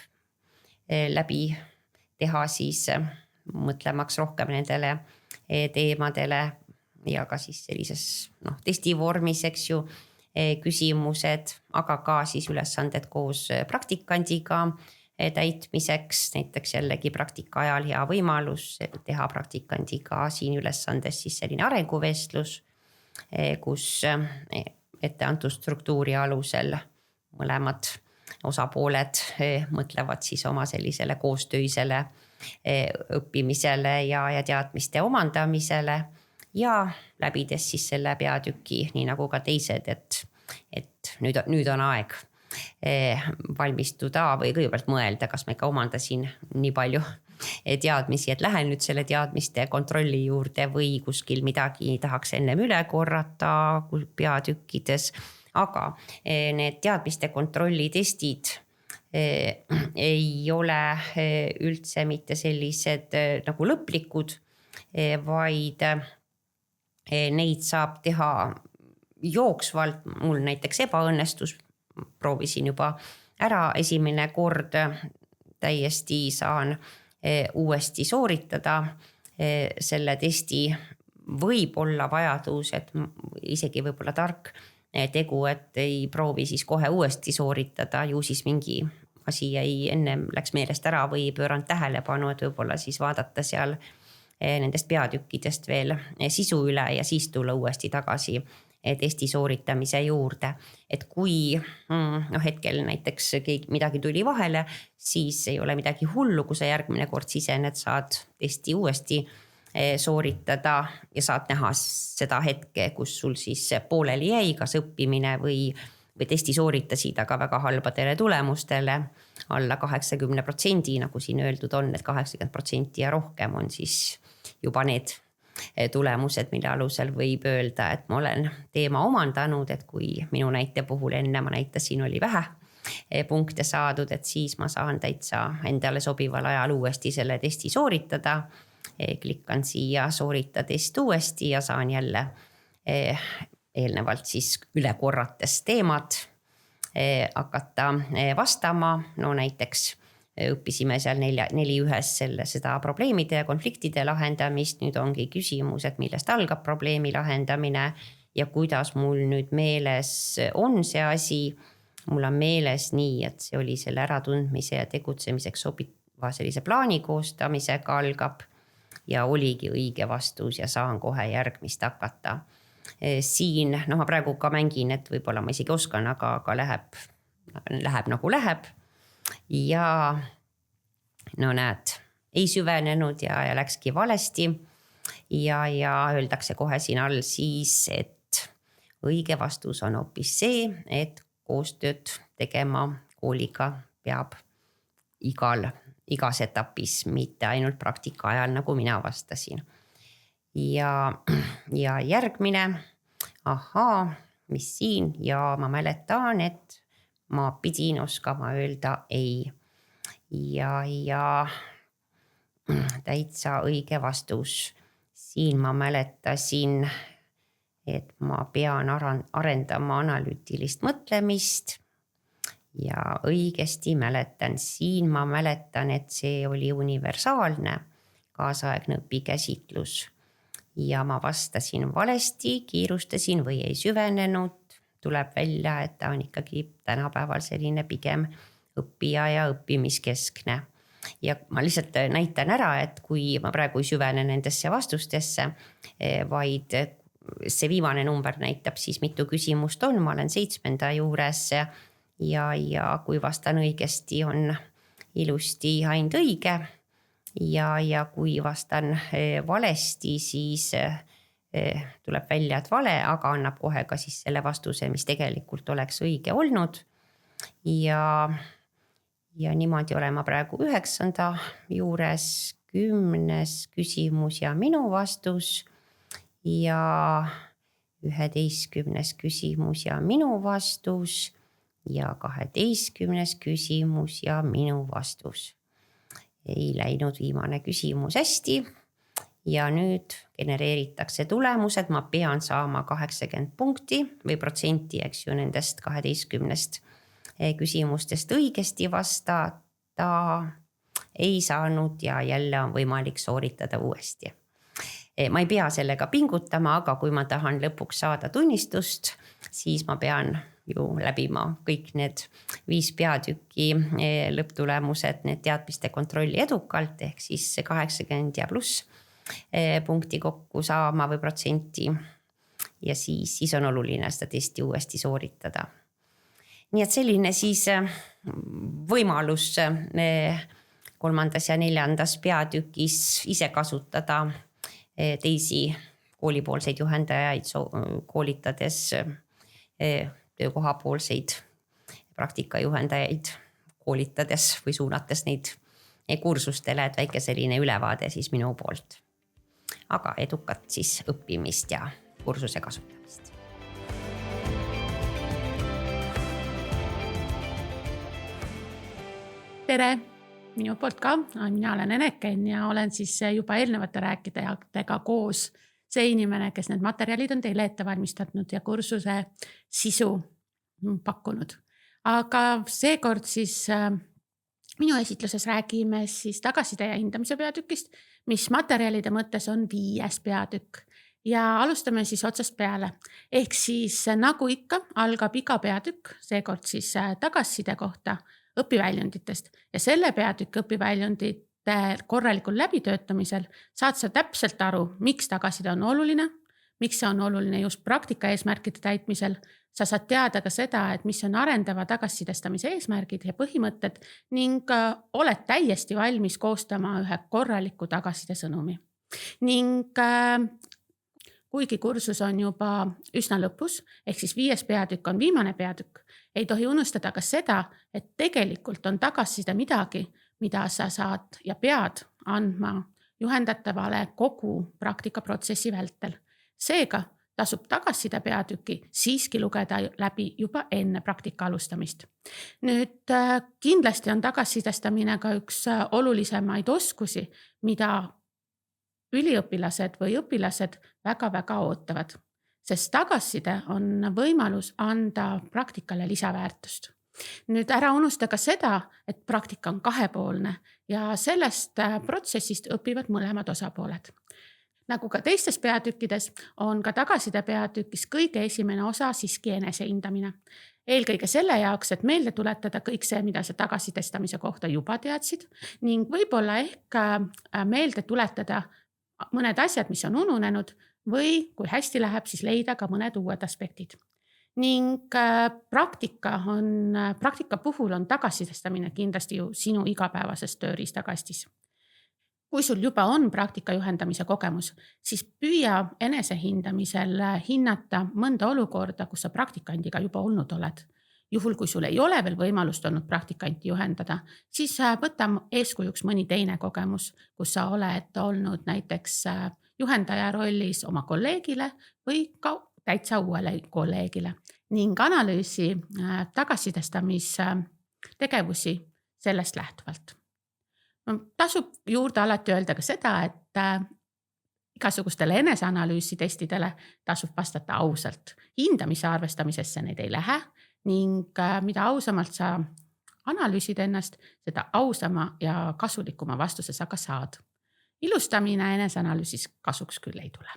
läbi teha siis mõtlemaks rohkem nendele teemadele ja ka siis sellises testivormis, eks ju, küsimused, aga ka siis ülesanded koos praktikandiga täitmiseks, näiteks jällegi praktika ajal hea võimalus teha praktikandiga siin ülesandes siis selline arenguvestlus, kus etteantud struktuuri alusel mõlemad osapooled mõtlevad siis oma sellisele koostöisele õppimisele ja teadmiste omandamisele ja läbides siis selle peatüki, nii nagu ka teised, et nüüd on aeg valmistuda või kõigepealt mõelda, kas ma ikka omandasin nii palju teadmisi, et lähen nüüd selle teadmiste kontrolli juurde või kuskil midagi tahaks ennem üle korrata peatükkides. Aga need teadmiste kontrolli testid ei ole üldse mitte sellised nagu lõplikud, vaid neid saab teha jooksvalt. Mul näiteks ebaõnnestus, proovisin juba ära esimene kord, täiesti saan uuesti sooritada selle testi. Võib olla vajadus, et isegi võib olla tark tegu, et ei proovi siis kohe uuesti sooritada, ju siis mingi asi jäi ennem läks meelest ära või ei pööranud tähelepanu, et võib-olla siis vaadata seal nendest peatükkidest veel sisu üle ja siis tulla uuesti tagasi testi sooritamise juurde. Et kui hetkel näiteks midagi tuli vahele, siis ei ole midagi hullu, kui sa järgmine kord sisened, saad testi uuesti sooritada ja saad näha seda hetke, kus sul siis pooleli jäi, kas õppimine või testi sooritasid, aga väga halbadele tulemustele, alla 80%, nagu siin öeldud on, et 80% ja rohkem on siis juba need tulemused, mille alusel võib öelda, et ma olen teema omandanud, et kui minu näite puhul enne ma näitasin, oli vähe punkte saadud, et siis ma saan täitsa endale sobival ajal uuesti selle testi sooritada. Klikkan siia soorita test uuesti ja saan jälle eelnevalt siis üle korrates teemad hakata vastama. No näiteks õppisime seal 4.1 seda probleemide ja konfliktide lahendamist. Nüüd ongi küsimus, et millest algab probleemi lahendamine ja kuidas mul nüüd meeles on see asi. Mul on meeles nii, et see oli selle äratundmise ja tegutsemiseks sobiva sellise plaani koostamisega algab ja oligi õige vastus ja saan kohe järgmist hakata. Siin, ma praegu ka mängin, et võib-olla ma isegi oskan, aga läheb nagu läheb. Ja no näed, ei süvenenud ja läkski valesti ja öeldakse kohe siin all siis, et õige vastus on hoopis see, et koostööd tegema kooliga peab igas etapis, mitte ainult praktika ajal, nagu mina vastasin. Ja järgmine, mis siin ja ma mäletan, et ma pidin oskama öelda ei. Ja täitsa õige vastus. Siin ma mäletasin, et ma pean arendama analüütilist mõtlemist ja õigesti mäletan. Siin ma mäletan, et see oli universaalne kaasaegne õpikäsitlus ja ma vastasin valesti, kiirustasin või ei süvenenud. Tuleb välja, et ta on ikkagi tänapäeval selline pigem õppija ja õppimiskeskne. Ja ma lihtsalt näitan ära, et kui ma praegu ei süvene nendesse vastustesse, vaid see viimane number näitab siis mitu küsimust on, ma olen 7. juures ja kui vastan õigesti, on ilusti ainult õige ja kui vastan valesti, siis tuleb välja, et vale, aga annab kohe ka siis selle vastuse, mis tegelikult oleks õige olnud. Ja niimoodi olen ma praegu 9. juures, 10. küsimus ja minu vastus ja 11. küsimus ja minu vastus ja 12. küsimus ja minu vastus. Ei läinud viimane küsimus hästi. Ja nüüd genereeritakse tulemused, ma pean saama 80 punkti või protsenti, eks ju, nendest 12 küsimustest õigesti vastata ei saanud ja jälle on võimalik sooritada uuesti. Ma ei pea sellega pingutama, aga kui ma tahan lõpuks saada tunnistust, siis ma pean ju läbima kõik need 5 peatüki lõpptulemused, need teadmiste kontrolli edukalt, ehk siis 80 ja pluss punkti kokku saama või protsenti ja siis on oluline seda testi uuesti sooritada. Nii et selline siis võimalus 3. ja 4. peatükis ise kasutada teisi koolipoolseid juhendajaid koolitades, töökohapoolseid praktikajuhendajaid koolitades või suunates neid kursustele, et väike selline ülevaade siis minu poolt. Aga edukat siis õppimist ja kursuse kasutamist. Tere, minu poolt ka, mina olen Eneken ja olen siis juba eelnevate rääkidega koos see inimene, kes need materjalid on teile ette valmistatud ja kursuse sisu pakkunud. Aga seekord siis minu esitluses räägime siis tagasiside ja hindamise peatükist, mis materjalide mõttes on 5. peatükk. ja alustame siis otsast peale. Ehk siis nagu ikka, algab iga peatükk, seekord siis tagasiside kohta õpiväljunditest ja selle peatükk õpiväljundite korralikul läbitöötamisel saad sa täpselt aru, miks tagasiside on oluline, miks see on oluline just praktika eesmärkide täitmisel. Sa saad teada ka seda, et mis on arendava tagasisidestamise eesmärgid ja põhimõtted ning oled täiesti valmis koostama ühe korraliku tagasiside sõnumi. Ning kuigi kursus on juba üsna lõpus, ehk siis 5. peatükk on viimane peatükk, ei tohi unustada ka seda, et tegelikult on tagasiside midagi, mida sa saad ja pead andma juhendatavale kogu praktikaprotsessi vältel. Seega tasub tagasiside peatüki siiski lugeda läbi juba enne praktika alustamist. Nüüd kindlasti on tagasisidestamine ka üks olulisemaid oskusi, mida üliõpilased või õpilased väga-väga ootavad, sest tagasiside on võimalus anda praktikale lisaväärtust. Nüüd ära unusta ka seda, et praktika on kahepoolne ja sellest protsessist õpivad mõlemad osapooled. Nagu ka teistes peatükkides on ka tagasiside peatükis kõige esimene osa siiski enesehindamine. Eelkõige selle jaoks, et meelde tuletada kõik see, mida sa tagasisidestamise kohta juba teadsid ning võib-olla ehk meelde tuletada mõned asjad, mis on ununenud või kui hästi läheb, siis leida ka mõned uued aspektid. Ning praktika puhul on tagasisidestamine kindlasti ju sinu igapäevases tööriistakastis. Kui sul juba on praktika juhendamise kogemus, siis püüa enesehindamisel hinnata mõnda olukorda, kus sa praktikandiga juba olnud oled. Juhul, kui sul ei ole veel võimalust olnud praktikanti juhendada, siis võta eeskujuks mõni teine kogemus, kus sa oled olnud näiteks juhendaja rollis oma kolleegile või ka täitsa uuele kolleegile ning analüüsi tagasisidestamise tegevusi sellest lähtuvalt. Tasub juurde alati öelda ka seda, et igasugustele eneseanalüüsi testidele tasub vastata ausalt. Hindamise arvestamisesse need ei lähe ning mida ausamalt sa analüüsid ennast, seda ausama ja kasulikuma vastuse sa ka saad. Ilustamine eneseanalüüsis kasuks küll ei tule.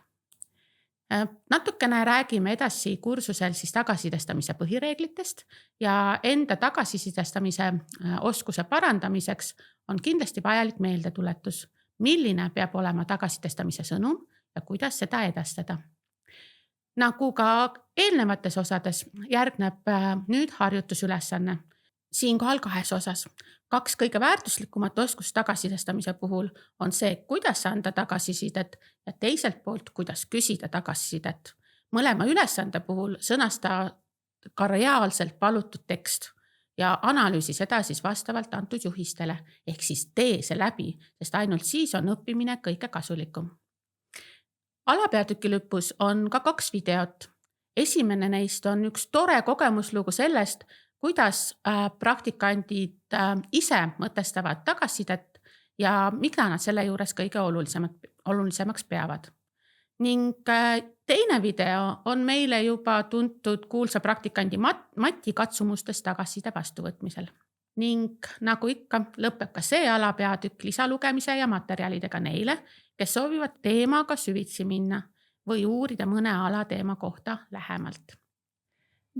Natukene räägime edasi kursusel siis tagasisidestamise põhireeglitest ja enda tagasisidestamise oskuse parandamiseks on kindlasti vajalik meeldetuletus, milline peab olema tagasisidestamise sõnum ja kuidas seda edastada. Nagu ka eelnevates osades järgneb nüüd harjutusülesanne. Siinkohal 2 osas. 2 kõige väärtuslikumat oskust tagasisidestamise puhul on see, kuidas anda tagasisidet ja teiselt poolt, kuidas küsida tagasisidet. Mõlema ülesande puhul sõnasta ka reaalselt palutud tekst ja analüüsi seda siis vastavalt antud juhistele, ehk siis tee see läbi, sest ainult siis on õppimine kõige kasulikum. Alapeatüki lõpus on ka 2 videot. Esimene neist on üks tore kogemuslugu sellest, kuidas praktikandid ise mõtestavad tagasisidet ja mida nad selle juures kõige olulisemaks peavad. Ning teine video on meile juba tuntud kuulsa praktikandi Mati katsumustest tagasiside vastuvõtmisel. Ning nagu ikka, lõpeb ka see alapeatükk lisalugemise ja materjalidega neile, kes soovivad teemaga süvitsi minna või uurida mõne alateema kohta lähemalt.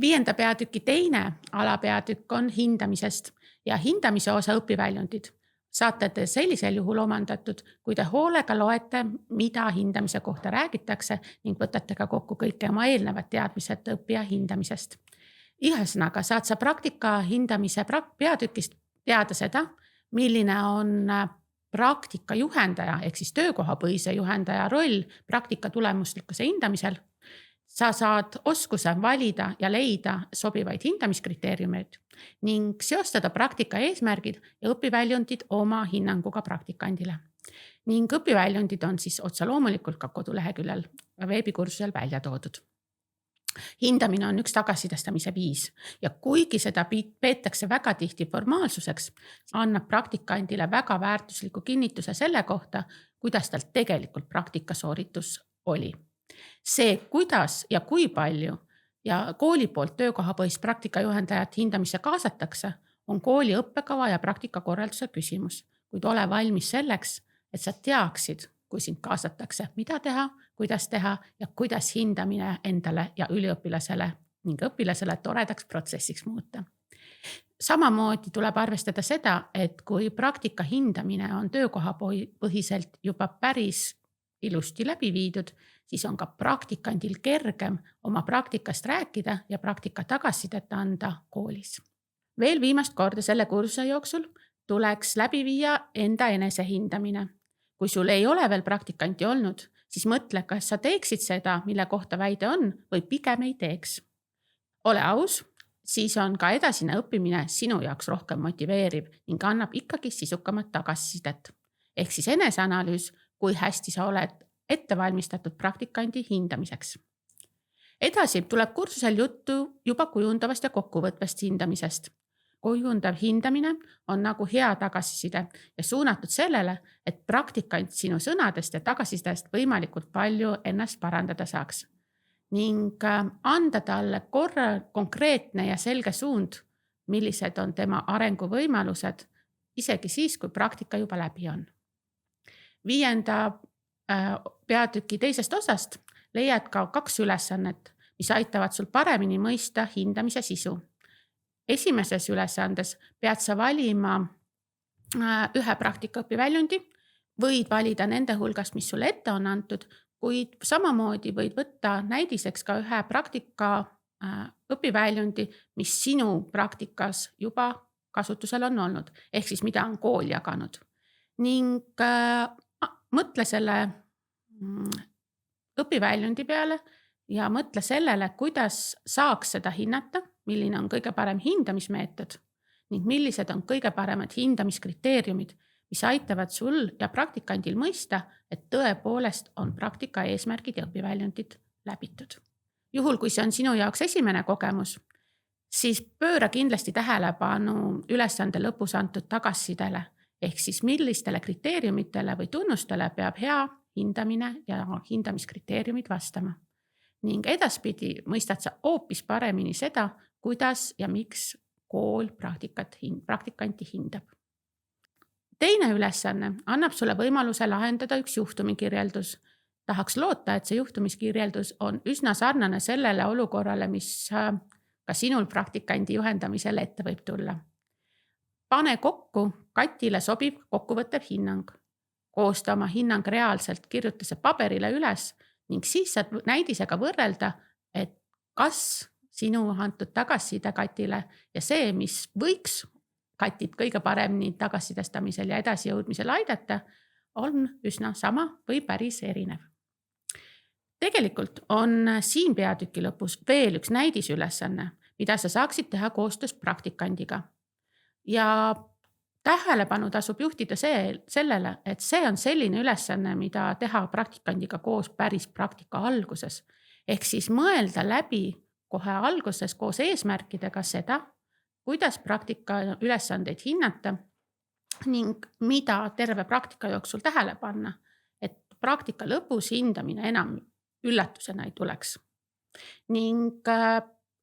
5. peatüki teine alapeatükk on hindamisest ja hindamise osa õpiväljundid. Saate te sellisel juhul omandatud, kui te hoolega loete, mida hindamise kohta räägitakse ning võtate ka kokku kõike oma eelnevad teadmised õppija hindamisest. Ühesõnaga saad sa praktika hindamise peatükist teada seda, milline on praktika juhendaja ehk siis töökohapõhise juhendaja roll praktika tulemuslikkuse hindamisel. Sa saad oskuse valida ja leida sobivaid hindamiskriteeriumeid ning seostada praktika eesmärgid ja õpiväljundid oma hinnanguga praktikandile. Ning õpiväljundid on siis otsa loomulikult ka koduleheküljel veebikursusel välja toodud. Hindamine on üks tagasisidestamise viis ja kuigi seda peetakse väga tihti formaalsuseks, annab praktikandile väga väärtusliku kinnituse selle kohta, kuidas tal tegelikult praktikasooritus oli. See, kuidas ja kui palju ja kooli poolt töökohapõhist praktikajuhendajat hindamisse kaasatakse, on kooli õppekava ja praktikakorralduse küsimus, kuid ole valmis selleks, et sa teaksid, kui sind kaasatakse, mida teha, kuidas teha ja kuidas hindamine endale ja üliõpilasele ning õpilasele toredaks protsessiks muuta. Samamoodi tuleb arvestada seda, et kui praktika hindamine on töökohapõhiselt juba päris ilusti läbi viidud, siis on ka praktikandil kergem oma praktikast rääkida ja praktika tagasisidet anda koolis. Veel viimast korda selle kursuse jooksul tuleks läbi viia enda enesehindamine. Kui sul ei ole veel praktikanti olnud, siis mõtle, kas sa teeksid seda, mille kohta väide on, või pigem ei teeks. Ole aus, siis on ka edasine õppimine sinu jaoks rohkem motiveeriv ning annab ikkagi sisukamat tagasisidet. Ehk siis eneseanalüüs, kui hästi sa oled ettevalmistatud praktikandi hindamiseks. Edasi tuleb kursusel juttu juba kujundavast ja kokkuvõtvast hindamisest. Kujundav hindamine on nagu hea tagasiside ja suunatud sellele, et praktikant sinu sõnadest ja tagasisidest võimalikult palju ennast parandada saaks. Ning anda talle konkreetne ja selge suund, millised on tema arenguvõimalused, isegi siis, kui praktika juba läbi on. 5. peatüki teisest osast leiad ka 2 ülesannet, mis aitavad sul paremini mõista hindamise sisu. Esimeses ülesandes pead sa valima ühe praktikaõpiväljundi, võid valida nende hulgast, mis sulle ette on antud, kuid samamoodi võid võtta näidiseks ka ühe praktika õpiväljundi, mis sinu praktikas juba kasutusel on olnud, ehk siis mida on kool jaganud. Ning mõtle selle õpiväljundi peale ja mõtle sellele, kuidas saaks seda hinnata, milline on kõige parem hindamismeetod ning millised on kõige paremad hindamiskriteeriumid, mis aitavad sul ja praktikandil mõista, et tõepoolest on praktika eesmärgid ja õpiväljundid läbitud. Juhul, kui see on sinu jaoks esimene kogemus, siis pööra kindlasti tähelepanu ülesande lõpus antud tagasisidele, ehk siis millistele kriteeriumitele või tunnustele peab hea hindamine ja hindamiskriteeriumid vastama. Ning edaspidi mõistad sa hoopis paremini seda, kuidas ja miks kool praktikanti hindab. Teine ülesanne annab sulle võimaluse lahendada üks juhtumikirjeldus. Tahaks loota, et see juhtumiskirjeldus on üsna sarnane sellele olukorrale, mis ka sinul praktikandi juhendamisel ette võib tulla. Pane kokku Katile sobiv kokkuvõttev hinnang. Koosta oma hinnang reaalselt, kirjuta see paberile üles ning siis saad näidisega võrrelda, et kas sinu antud tagasiside Katile ja see, mis võiks Katit kõige paremini tagasisidestamisel ja edasijõudmisel aidata, on üsna sama või päris erinev. Tegelikult on siin peatüki lõpus veel üks näidisülesanne, mida sa saaksid teha koostöös praktikandiga. Ja tähelepanu tasub juhtida sellele, et see on selline ülesanne, mida teha praktikandiga koos päris praktika alguses. Ehk siis mõelda läbi kohe alguses koos eesmärkidega seda, kuidas praktika ülesandeid hinnata ning mida terve praktika jooksul tähele panna, et praktika lõpus hindamine enam üllatusena ei tuleks. Ning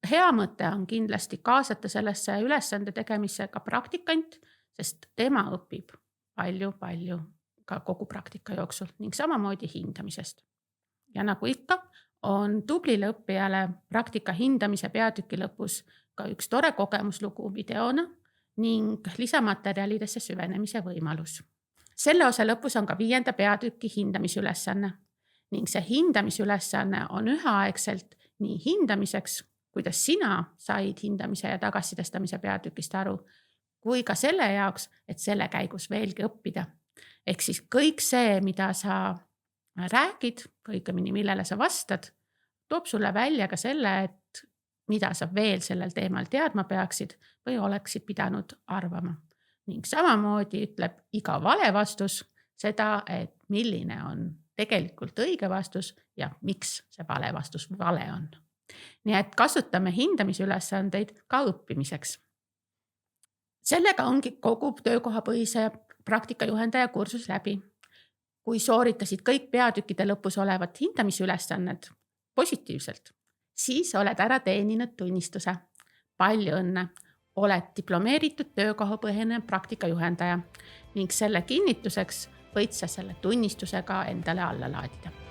hea mõte on kindlasti kaasata sellesse ülesande tegemisse ka praktikant, sest tema õpib palju ka kogu praktika jooksul ning samamoodi hindamisest. Ja nagu ikka, on tublile õppijale praktika hindamise peatüki lõpus ka üks tore kogemuslugu videona ning lisamaterjalidesse süvenemise võimalus. Selle osa lõpus on ka 5. peatüki hindamisülesanne ning see hindamisülesanne on üheaegselt nii hindamiseks, kuidas sina said hindamise ja tagasisidestamise peatükist aru, kui ka selle jaoks, et selle käigus veelgi õppida. Ehk siis kõik see, mida sa räägid, õigemini millele sa vastad, toob sulle välja ka selle, et mida sa veel sellel teemal teadma peaksid või oleksid pidanud arvama. Ning samamoodi ütleb iga vale vastus seda, et milline on tegelikult õige vastus ja miks see vale vastus vale on. Nii et kasutame hindamisülesandeid ka õppimiseks. Sellega ongi kogu töökohapõhise praktikajuhendaja kursus läbi. Kui sooritasid kõik peatükkide lõpus olevat hindamisülesannet positiivselt, siis oled ära teeninud tunnistuse. Palju õnne, oled diplomeeritud töökohapõhine praktikajuhendaja ning selle kinnituseks võid sa selle tunnistusega endale alla laadida